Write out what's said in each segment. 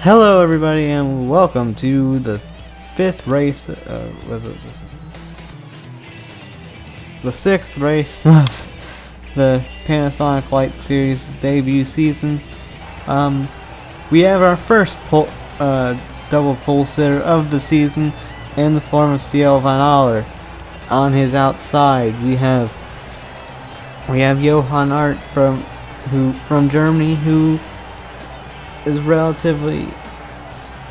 Hello everybody and welcome to the fifth race, the sixth race of the Panasonic Light Series debut season. We have our first double pole sitter of the season in the form of CL Van Aller. On his outside we have Johann Art from Germany, who is relatively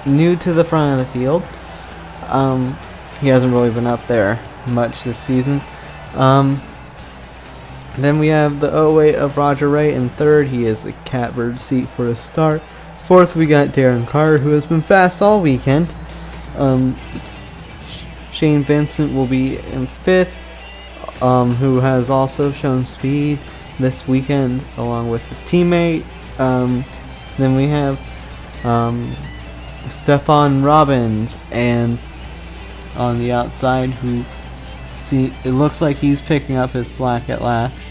new to the front of the field. He hasn't really been up there much this season. Then we have the 08 of Roger Ray in third. He is a catbird seat for a start. Fourth, we got Darren Carter, who has been fast all weekend. Shane Vincent will be in fifth, who has also shown speed this weekend along with his teammate. Then we have Stefan Robbins, and on the outside, it looks like he's picking up his slack at last.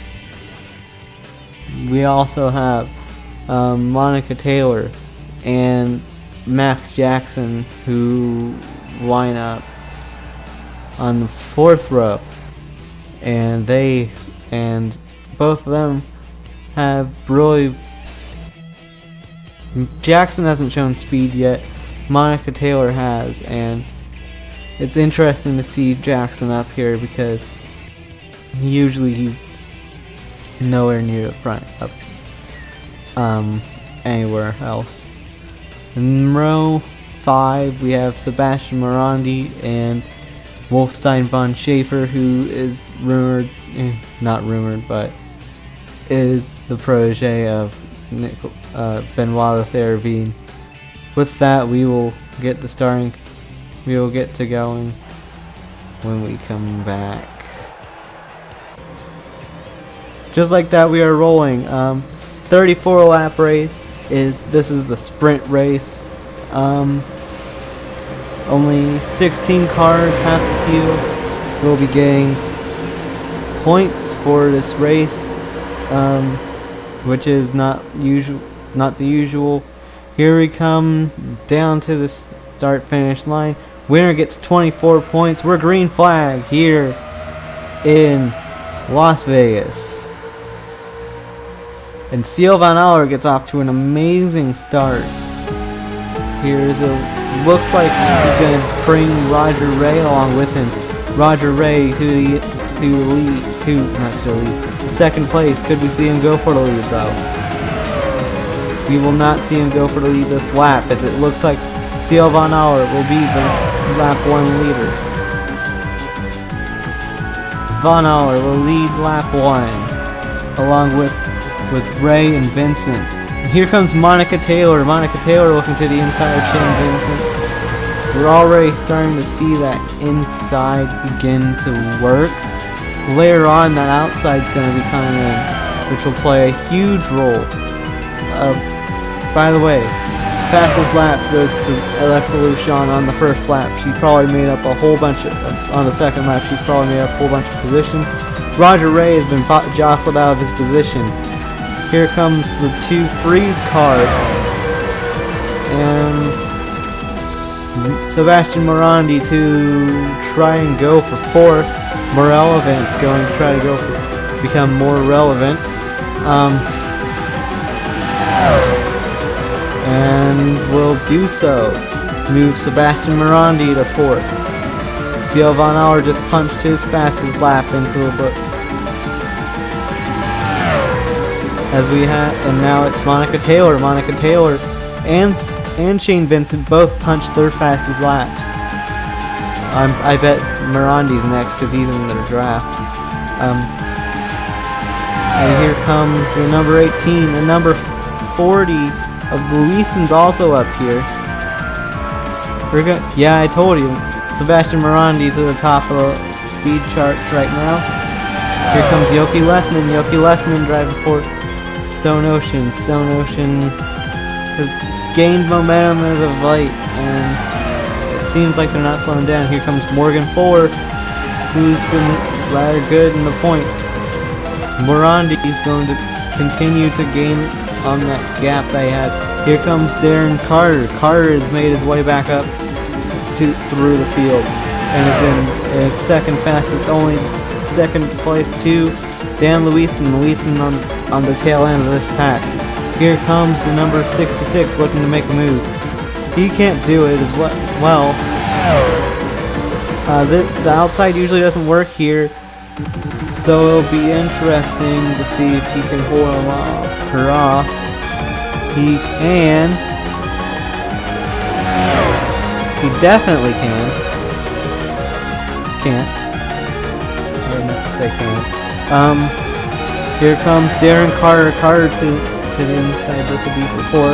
We also have Monica Taylor and Max Jackson, who line up on the fourth row, and both of them have really. Jackson hasn't shown speed yet. Monica Taylor has, and it's interesting to see Jackson up here because he's nowhere near the front up anywhere else. In row 5, we have Sebastian Morandi and Wolfstein von Schaefer, who is not rumored, but is the protege of Benoit Théravine. With that, we will get to going when we come back. Just like that, we are rolling. 34 lap race this is the sprint race. Only 16 cars, half the field, will be getting points for this race, which is not the usual. Here we come down to the start-finish line. Winner gets 24 points. We're green flag here in Las Vegas. And CL Van Aller gets off to an amazing start. Looks like he's going to bring Roger Ray along with him. Roger Ray to second place. Could we see him go for the lead though? We will not see him go for the lead this lap, as it looks like CL Van Aller will be the lap 1 leader. Van Aller will lead lap 1 along with Ray and Vincent. And here comes Monica Taylor. Monica Taylor looking to the inside of Shane Vincent. We're already starting to see that inside begin to work. Later on, that outside's going to be coming in, which will play a huge role. By the way, fastest lap goes to Alexa Luchon on the first lap. She probably made up a whole bunch on the second lap, she's probably made up a whole bunch of positions. Roger Ray has been jostled out of his position. Here comes the two Freeze cars. And Sebastian Morandi to try and go for fourth. Morelevant's going to try to become more relevant. And will do so. Move Sebastian Morandi to fourth. CL Van Aller just punched his fastest lap into the books. And now it's Monica Taylor. Monica Taylor and Shane Vincent both punched their fastest laps. I bet Morandi's next because he's in their draft. And here comes the number 18, the number 40 of Luison's also up here. Yeah, I told you. Sebastian Morandi to the top of the speed charts right now. Here comes Yoki Lethman. Yoki Lethman driving for Stone Ocean. Stone Ocean has gained momentum as of late, and it seems like they're not slowing down. Here comes Morgan Fuller, who's been rather good in the points. Morandi is going to continue to gain on that gap they had Here comes Darren Carter. Carter has made his way back up through the field and is in his second fastest, only second place to Dan Luisen on the tail end of this pack. Here comes the number 66 looking to make a move. He can't do it as well. The outside usually doesn't work here, so it'll be interesting to see if he can hold her off. He can. He definitely can. Can't. I didn't have to say can't. Here comes Darren Carter. Carter to the inside. This will be for 4.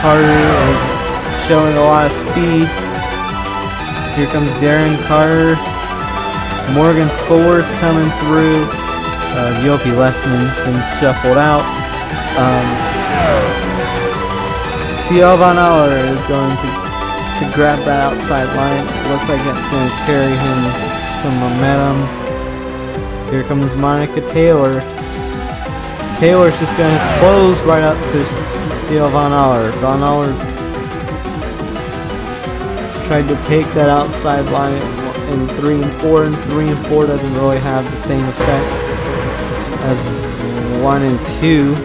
Carter is showing a lot of speed. Here comes Darren Carter. Morgan Thor's coming through. Yoki Lefman's been shuffled out. CL Von Aller is going to grab that outside line. It looks like that's going to carry him some momentum. Here comes Monica Taylor. Taylor's just going to close right up to CL Von Aller. Von Aller's tried to take that outside line in 3 and 4, and 3 and 4 doesn't really have the same effect as 1 and 2.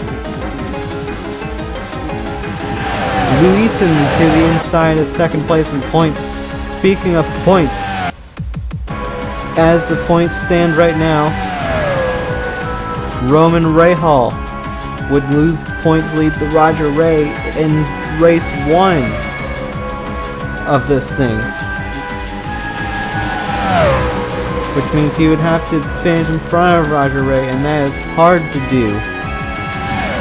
Luisen to the inside of second place in points. Speaking of points, as the points stand right now, Roman Rahal would lose the points lead to Roger Ray in race 1 of this thing, which means he would have to finish in front of Roger Ray, and that is hard to do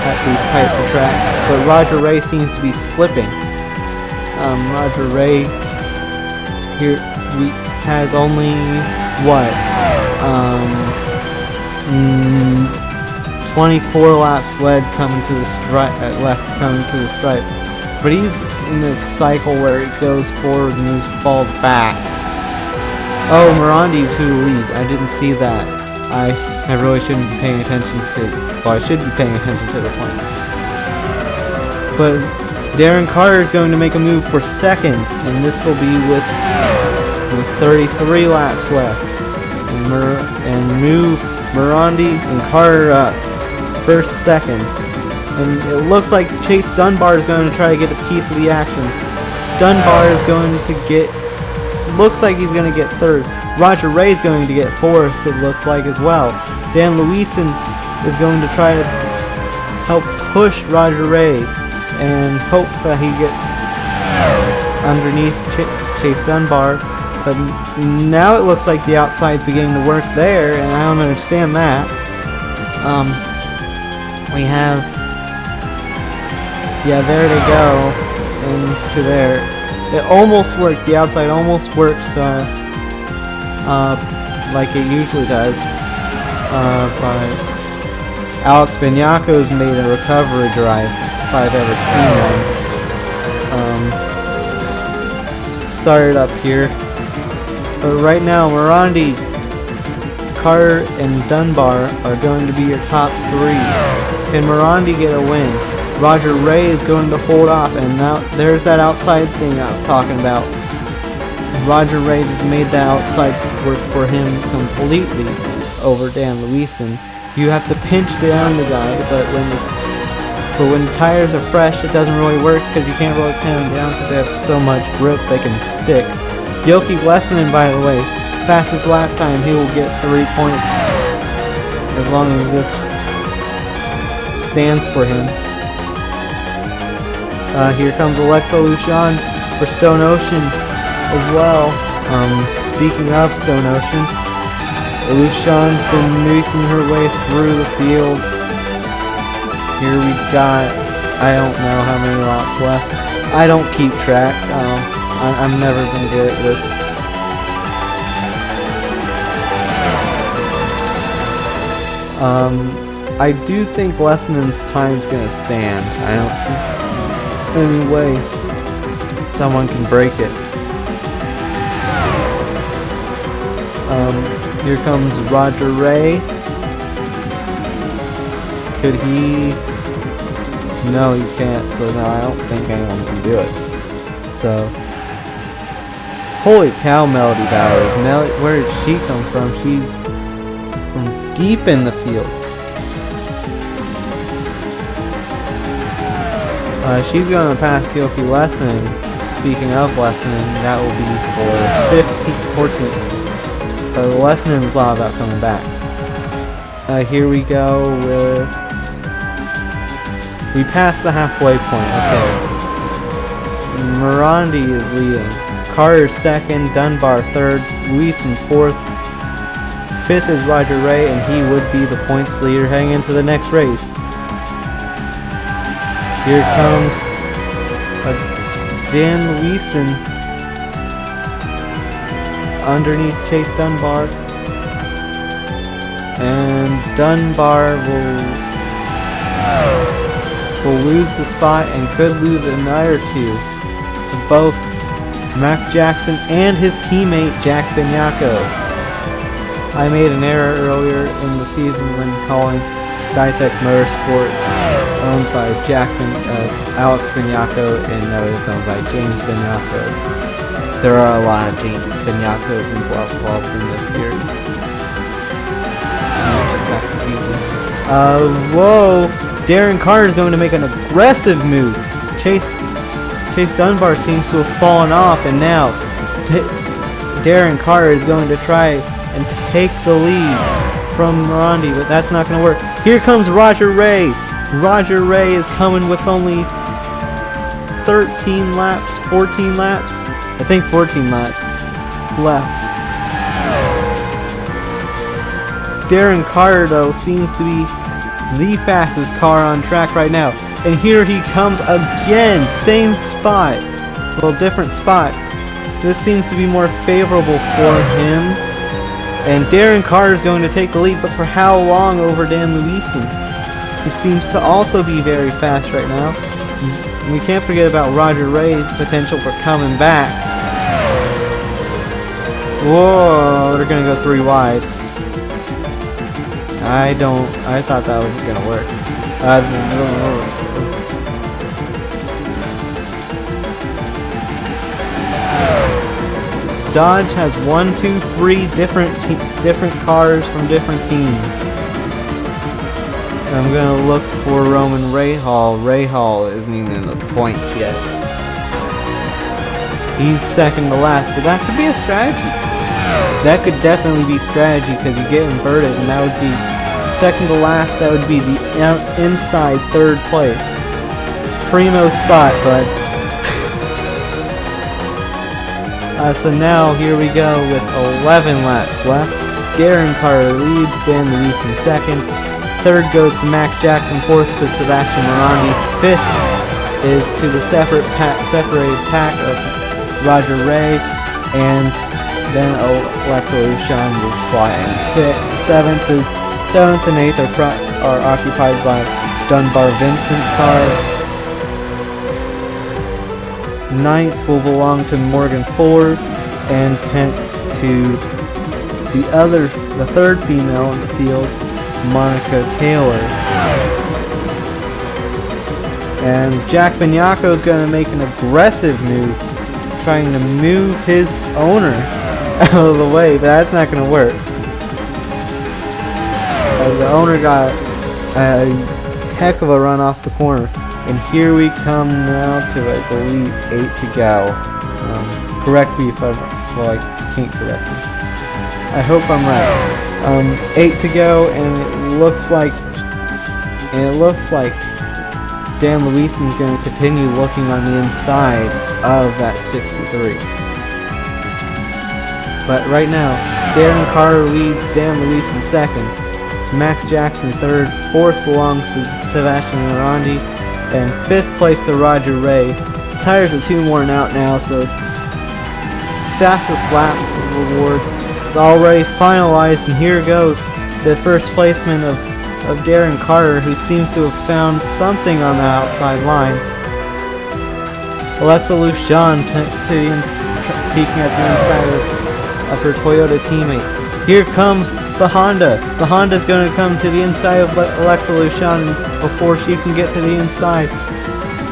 at these types of tracks. But Roger Ray seems to be slipping. Roger Ray here has only 24 laps left coming to the stripe. But he's in this cycle where it goes forward and he falls back. Oh, Morandi to the lead. I didn't see that. I really shouldn't be paying attention to... Well, I should be paying attention to the points. But Darren Carter is going to make a move for second, and this will be with 33 laps left. And move Morandi and Carter up. First, second. And it looks like Chase Dunbar is going to try to get a piece of the action. Dunbar is going to get... Looks like he's going to get third. Roger Ray is going to get fourth, it looks like, as well. Dan Luisen is going to try to help push Roger Ray and hope that he gets underneath Chase Dunbar. But now it looks like the outside's beginning to work there, and I don't understand that. We have... Yeah, there they go. Into there. It almost worked. The outside almost works, like it usually does. But Alex Beniaco's made a recovery drive, if I've ever seen one. Started up here. But right now, Morandi, Carter, and Dunbar are going to be your top 3. Can Morandi get a win? Roger Ray is going to hold off, and now there's that outside thing I was talking about. Roger Ray just made that outside work for him completely over Dan Luisen. You have to pinch down the guy, but when the tires are fresh, it doesn't really work because you can't really pin them down because they have so much grip they can stick. Yoki Lefman, by the way, fastest lap time, he will get 3 points as long as this stands for him. Here comes Alexa Lucian for Stone Ocean as well. Speaking of Stone Ocean, Lucian's been making her way through the field. Here we got, I don't know how many laps left. I don't keep track. I'm never been good at this. I do think Lethman's time's gonna stand. I don't see any way someone can break it. Here comes Roger Ray. Could he No, you can't. So no, I don't think anyone can do it. So, holy cow, Melody Bowers. Where did she come from? She's from deep in the field. She's going to pass Tioki Lethman. Speaking of Lethman, that will be for 14th. Lethman's thought about coming back. Here we go with... We passed the halfway point. Okay. Morandi is leading. Carter second, Dunbar third, Luis in fourth. Fifth is Roger Ray, and he would be the points leader heading into the next race. Here comes Dan Luisen underneath Chase Dunbar. And Dunbar will lose the spot and could lose another two to both Max Jackson and his teammate Jack Bignacco. I made an error earlier in the season when calling Ditech Motorsports owned by Alex Bignacco, and no, it's owned by James Bignacco. There are a lot of James Bignacos involved in this series. It just got confusing. Whoa! Darren Carter is going to make an aggressive move. Chase Dunbar seems to have fallen off, and now Darren Carter is going to try and take the lead from Morandi, but that's not going to work. Here comes Roger Ray. Roger Ray is coming with only 13 laps, 14 laps, I think 14 laps left. Darren Carter, though, seems to be the fastest car on track right now. And here he comes again, same spot, well, different spot. This seems to be more favorable for him. And Darren Carter is going to take the lead, but for how long over Dan Luisen, who seems to also be very fast right now. And we can't forget about Roger Ray's potential for coming back. Whoa, they're going to go 3 wide. I thought that wasn't going to work. Dodge has 1, 2, 3 different cars from different teams. And I'm gonna look for Roman Rahal. Rahal isn't even in the points yet. He's second to last, but that could be a strategy. That could definitely be strategy because you get inverted, and that would be second to last. That would be the inside third place. Primo spot, bud. So now here we go with 11 laps left. Darren Carter leads, Dan Luis in second. Third goes to Max Jackson, fourth to Sebastian Morandi. Fifth is to the separated pack of Roger Ray, and then Alexa Lucian will slot in sixth. Seventh and eighth are occupied by Dunbar Vincent cars. Ninth will belong to Morgan Ford, and 10th to the third female in the field, Monica Taylor. And Jack Bignacco is going to make an aggressive move, trying to move his owner out of the way, but that's not going to work. The owner got a heck of a run off the corner. And here we come now to, I believe, 8 to go. Correct me if I'm... Well, I can't correct me. I hope I'm right. 8 to go, and it looks like Dan Luisen is going to continue looking on the inside of that 63. But right now, Darren Carter leads Dan Luisen second. Max Jackson third. Fourth belongs to Sebastian Morandi. And fifth place to Roger Ray. Tires are 2 worn out now, so fastest lap reward is already finalized, and here goes the first placement of Darren Carter, who seems to have found something on the outside line. Alexa Lucian peeking at the inside of her Toyota teammate. Here comes the Honda. The Honda's going to come to the inside of Alexa Lucian before she can get to the inside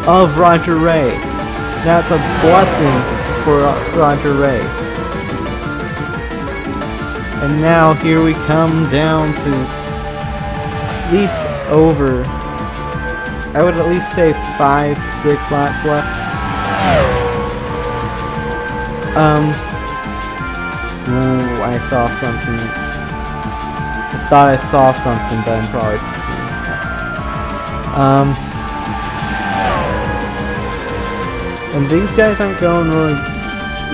of Roger Ray. That's a blessing for Roger Ray. And now here we come down to at least over, I would at least say 5-6 laps left. Ooh, I saw something. I thought I saw something, but I'm probably just seeing stuff. And these guys aren't going really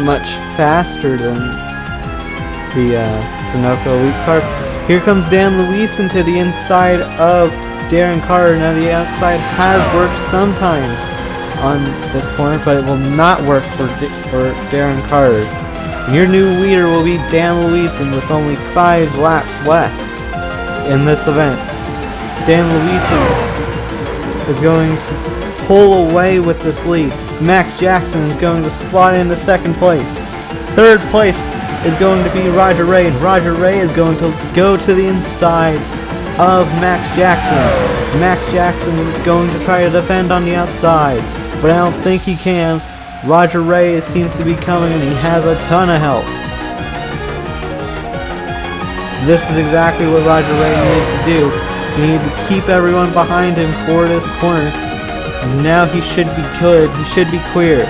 much faster than the Sunoco Elites cars. Here comes Dan Luis into the inside of Darren Carter. Now the outside has worked sometimes on this corner, but it will not work for Darren Carter. And your new leader will be Dan Luisen with only 5 laps left in this event. Dan Luisen is going to pull away with this lead. Max Jackson is going to slide into second place. Third place is going to be Roger Ray, and Roger Ray is going to go to the inside of Max Jackson. Max Jackson is going to try to defend on the outside, but I don't think he can. Roger Ray seems to be coming, and he has a ton of help. This is exactly what Roger Ray needed to do. He needed to keep everyone behind him for this corner. And now he should be good. He should be clear.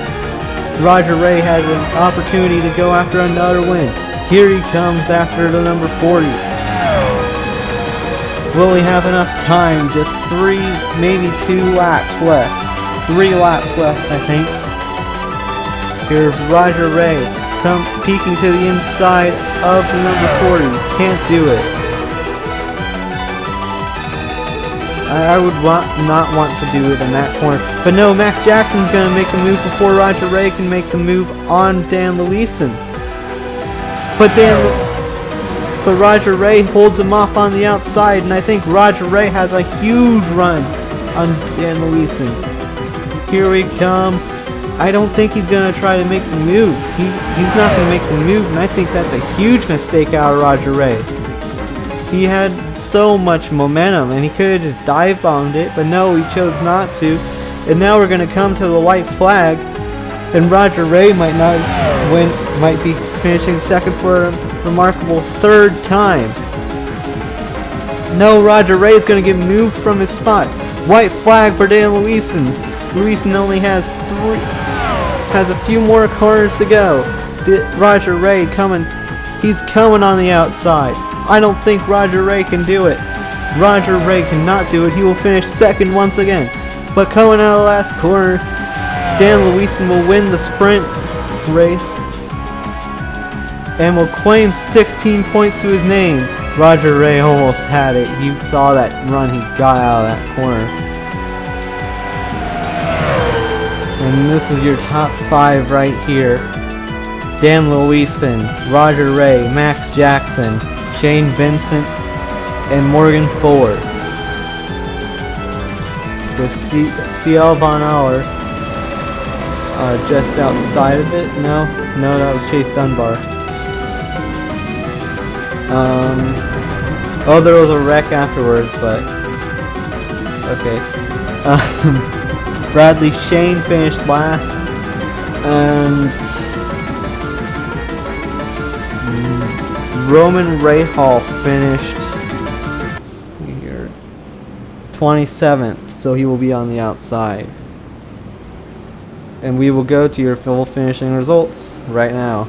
Roger Ray has an opportunity to go after another win. Here he comes after the number 40. Will he have enough time? Just 3, maybe 2 laps left. 3 laps left, I think. Here's Roger Ray peeking to the inside of the number 40. Can't do it. I would not want to do it in that corner. But no, Max Jackson's going to make the move before Roger Ray can make the move on Dan Luisen. But Roger Ray holds him off on the outside, and I think Roger Ray has a huge run on Dan Luisen. Here we come. I don't think he's going to try to make the move. He's not going to make the move, and I think that's a huge mistake out of Roger Ray. He had so much momentum, and he could have just dive-bombed it, but no, he chose not to. And now we're going to come to the white flag, and Roger Ray might not win, might be finishing second for a remarkable 3rd time. No, Roger Ray is going to get moved from his spot. White flag for Dan Luisen. Luisen only has a few more cars to go. Roger Ray coming. He's coming on the outside. I don't think Roger Ray can do it. Roger Ray cannot do it. He will finish second once again. But coming out of the last corner, Dan Luisen will win the sprint race and will claim 16 points to his name. Roger Ray almost had it. He saw that run he got out of that corner. And this is your top 5 right here. Dan Luisen, Roger Ray, Max Jackson, Shane Vincent, and Morgan Ford. With CL Von Aller just outside of it. No, that was Chase Dunbar. Oh, there was a wreck afterwards, but okay. Bradley Shane finished last, and Roman Rahal finished here 27th, so he will be on the outside. And we will go to your full finishing results right now.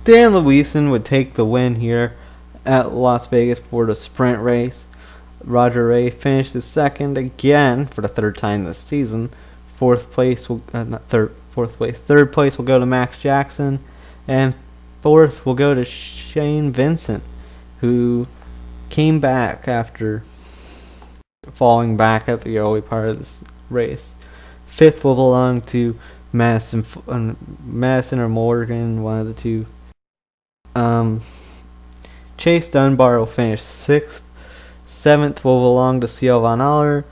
Dan Luisen would take the win here at Las Vegas for the sprint race. Roger Ray finished second again for the 3rd time this season. Third place will go to Max Jackson, and 4th will go to Shane Vincent, who came back after falling back at the early part of this race. 5th will belong to Madison or Morgan, one of the two. Chase Dunbar will finish 6th. 7th will belong to CL Von Aller,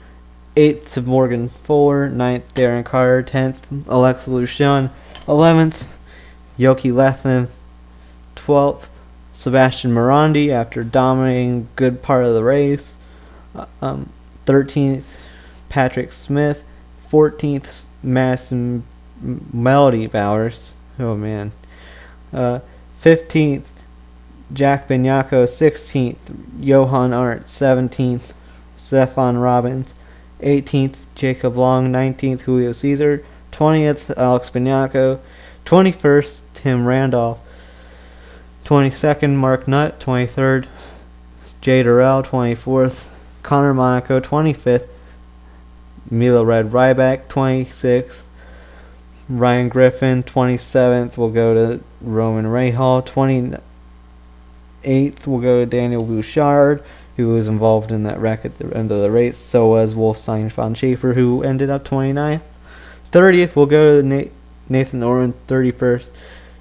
8th to Morgan Ford, 9th Darren Carter, 10th Alexa Lucian, 11th Yoki Lethin 12th. Sebastian Morandi after dominating good part of the race. 13th, Patrick Smith. 14th, Madison Melody Bowers. Oh man. 15th, Jack Benyako. 16th, Johan Art. 17th, Stefan Robbins. 18th, Jacob Long. 19th, Julio Caesar. 20th, Alex Benyako. 21st, Tim Randolph. 22nd, Mark Nutt. 23rd, Jay Durrell. 24th, Connor Monaco. 25th, Mila Red Ryback. 26th, Ryan Griffin. 27th will go to Roman Rahal. 28th will go to Daniel Bouchard, who was involved in that wreck at the end of the race. So was Wolfstein von Schaefer, who ended up 29th. 30th will go to Nathan Oren. 31st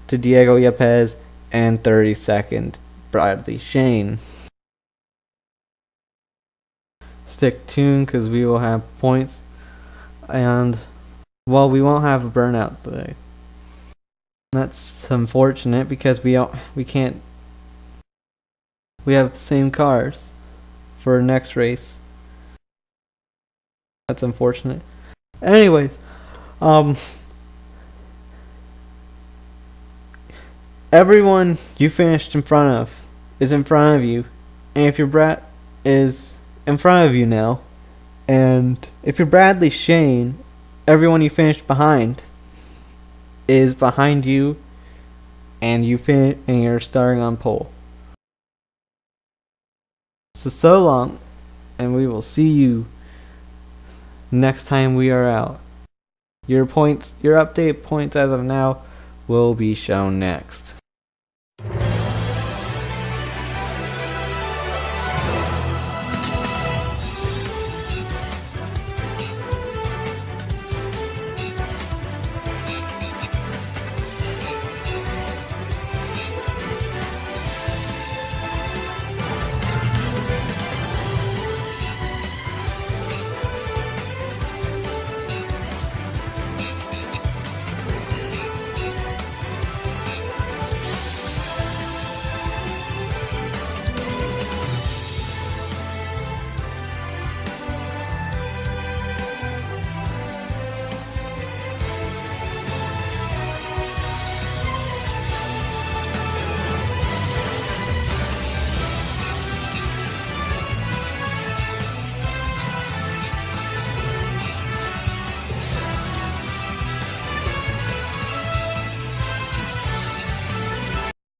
to Diego Yepes. And 32nd, Bradley Shane. Stick tuned because we will have points. And, well, we won't have a burnout today. That's unfortunate because we can't. We have the same cars for next race. That's unfortunate. Anyways, everyone you finished in front of is in front of you, and if your brat is in front of you now, and if you're Bradley Shane, everyone you finished behind is behind you, and and you're starting on pole. So long, and we will see you next time we are out. Your update points as of now will be shown next.